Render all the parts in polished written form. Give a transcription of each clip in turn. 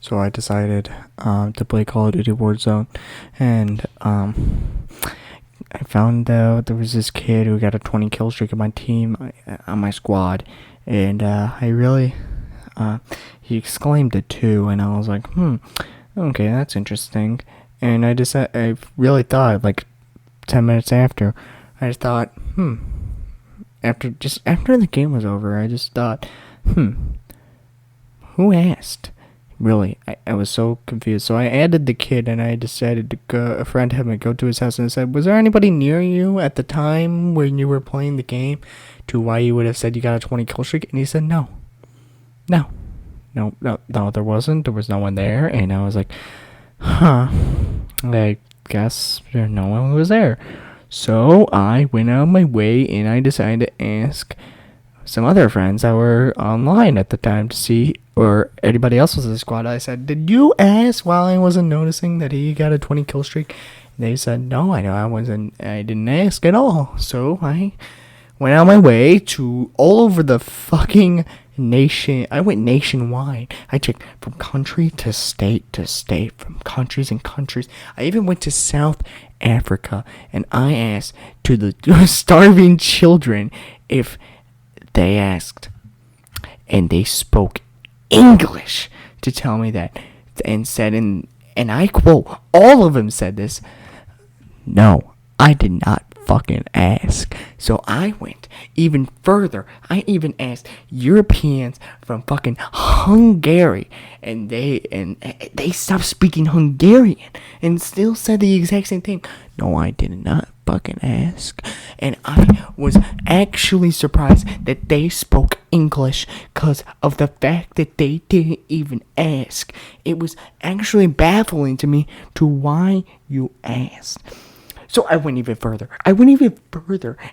so I decided to play Call of Duty Warzone, and I found out there was this kid who got a 20 kill streak on my team, on my squad, and he exclaimed it too, and I was like, okay, that's interesting. And I really thought, like, 10 minutes after, I just thought, after the game was over, I just thought, who asked? Really, I was so confused. So I added the kid, and I decided to go. A friend had me go to his house and said, "Was there anybody near you at the time when you were playing the game, to why you would have said you got a 20 kill streak?" And he said, "No, no, there wasn't. There was no one there." And I was like, "Huh? I guess no one was there." So I went out of my way, and I decided to ask some other friends that were online at the time to see, or anybody else was in the squad. I said, "Did you ask while I wasn't noticing that he got a 20 kill streak?" And they said, "No, I didn't ask at all." So I went out of my way to all over the fucking nation. I went nationwide. I checked from country to state, from countries and countries. I even went to South Africa, and I asked to the starving children if they asked, and they spoke English to tell me that, and said, and I quote, all of them said this: "No, I did not fucking ask." So I went even further. I even asked Europeans from fucking Hungary, and they stopped speaking Hungarian and still said the exact same thing. "No, I did not fucking ask." And I was actually surprised that they spoke English because of the fact that they didn't even ask. It was actually baffling to me to why you asked. So I went even further,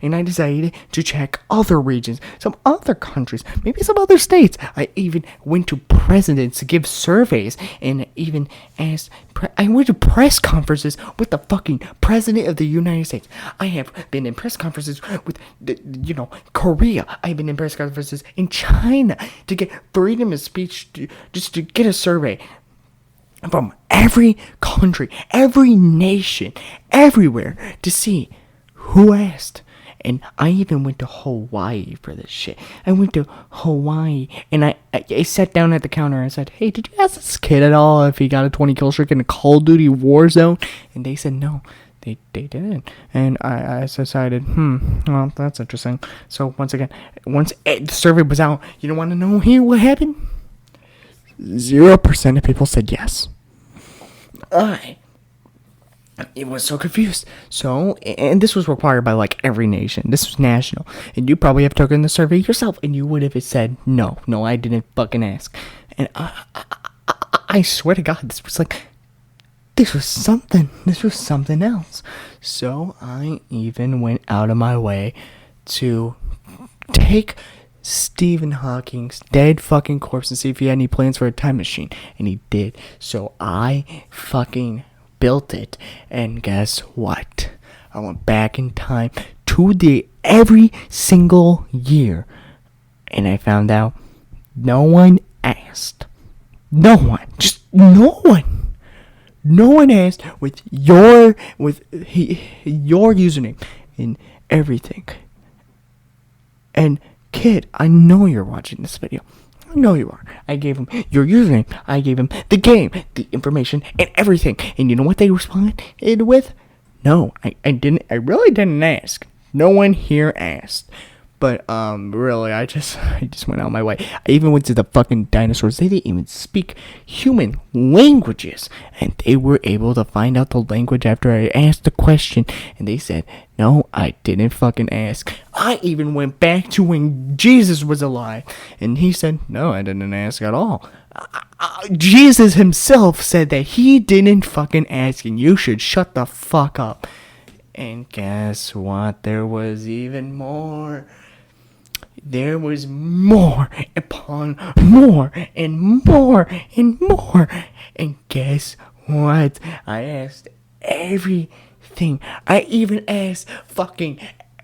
and I decided to check other regions, some other countries, maybe some other states. I even went to presidents to give surveys, and even asked, I went to press conferences with the fucking president of the United States. I have been in press conferences with, Korea. I've been in press conferences in China to get freedom of speech, just to get a survey from every country, every nation, everywhere, to see who asked. And I even went to Hawaii for this shit. I went to Hawaii, and I sat down at the counter and I said, "Hey, did you ask this kid at all if he got a 20 kill streak in a Call of Duty Warzone?" And they said no, they didn't. And I decided, well, that's interesting. So once again, once the survey was out, you don't want to know here what happened? 0% of people said yes. It was so confused. So, and this was required by like every nation. This was national, and you probably have taken the survey yourself, and you would have said no, I didn't fucking ask. And I swear to God, this was something else. So I even went out of my way to take Stephen Hawking's dead fucking corpse and see if he had any plans for a time machine, and he did. So I fucking built it, and guess what? I went back in time to every single year, and I found out no one asked. No one, just no one. No one asked with your username and everything. And kid, I know you're watching this video. I know you are. I gave him your username. I gave him the game, the information, and everything. And you know what they responded with? No, I didn't. I really didn't ask. No one here asked. But really, I just went out of my way. I even went to the fucking dinosaurs. They didn't even speak human languages, and they were able to find out the language after I asked the question. And they said, "No, I didn't fucking ask." I even went back to when Jesus was alive, and he said, "No, I didn't ask at all." Jesus himself said that he didn't fucking ask, and you should shut the fuck up. And guess what? There was even more. There was more upon more and more and more. And guess what? I asked everything. I even asked fucking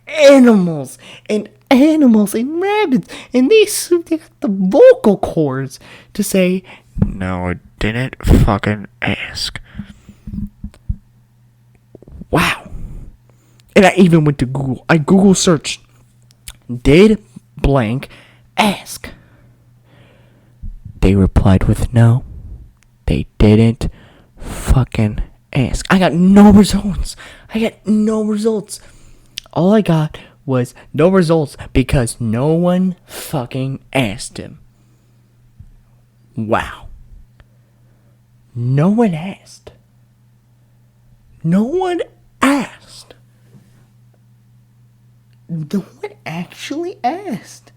animals and rabbits. And they got the vocal cords to say, "No, didn't fucking ask. Wow. And I even went to Google. I Google searched, did blank ask? They replied with no. They didn't fucking ask. I got no results. All I got was no results because no one fucking asked him. Wow. No one asked. No one asked. No one actually asked.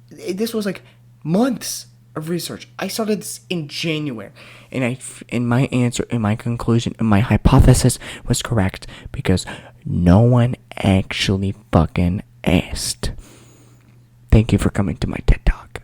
This was like months of research. I started this in January, and my answer, and my conclusion, and my hypothesis was correct because no one actually fucking asked. Thank you for coming to my TED Talk.